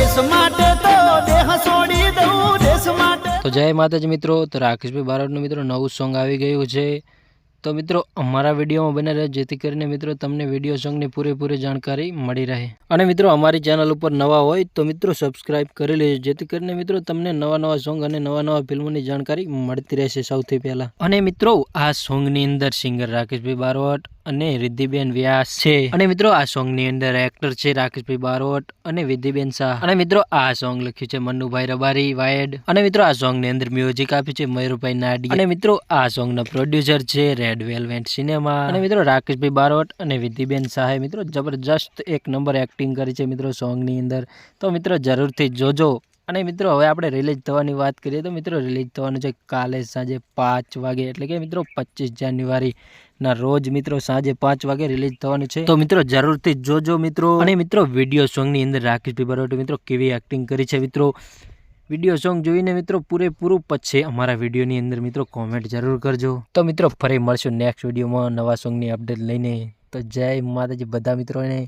દેશ માટે તો દેહ છોડી દઉં દેશ માટે। તો જય માતાજી મિત્રો। તો રાકેશભાઈ બારોટનું મિત્રો નવું સોંગ આવી ગયું છે। તો મિત્રો અમારા વિડીયોમાં બને રહે જેથી કરીને મિત્રો તમને વિડીયો સોંગની પૂરેપૂરી જાણકારી મળી રહે। અને મિત્રો અમારી ચેનલ ઉપર નવા હોય તો મિત્રો સબસ્ક્રાઇબ કરી લેજો જેથી કરીને મિત્રો તમને નવા સોંગ અને નવા ફિલ્મોની જાણકારી મળતી રહેશે સૌથી પહેલા। અને મિત્રો આ સોંગની અંદર સિંગર રાકેશભાઈ બારોટ અને રિદ્ધિબેન વ્યાસ છે। અને મિત્રો આ સોંગની અંદર એક્ટર છે રાકેશભાઈ બારોટ અને વિધિબેન શાહ। અને મિત્રો આ સોંગ લખ્યું છે મનુભાઈ રબારી વાયડ। અને મિત્રો આ સોંગની અંદર મ્યુઝિક આપ્યું છે મયુરભાઈ નાડી। અને મિત્રો આ સોંગના પ્રોડ્યુસર છે રેડ વેલ્વેટ સિનેમા। અને મિત્રો રાકેશભાઈ બારોટ અને વિધિબેન શાહે મિત્રો જબરજસ્ત એક નંબર એક્ટિંગ કરી છે મિત્રો સોંગની અંદર। તો મિત્રો જરૂરથી જોજો। અને મિત્રો હવે આપણે રિલીઝ થવાની વાત કરીએ તો મિત્રો રિલીઝ થવાનું છે કાલે સાંજે 5 વાગે એટલે કે મિત્રો 25 જાન્યુઆરી ના રોજ મિત્રો સાંજે 5 વાગે રિલીઝ થવાનું છે। તો મિત્રો જરૂરથી જોજો મિત્રો। અને મિત્રો વિડીયો સોંગની અંદર રાકેશભાઈ બારોટ મિત્રો કેવી એક્ટિંગ કરી છે મિત્રો વિડીયો સોંગ જોઈને મિત્રો પૂરેપૂરું પછી અમારા વિડીયોની અંદર મિત્રો કોમેન્ટ જરૂર કરજો। તો મિત્રો ફરી મળશું નેક્સ્ટ વિડીયોમાં નવા સોંગની અપડેટ લઈને। તો જય માતાજી બધા મિત્રોને।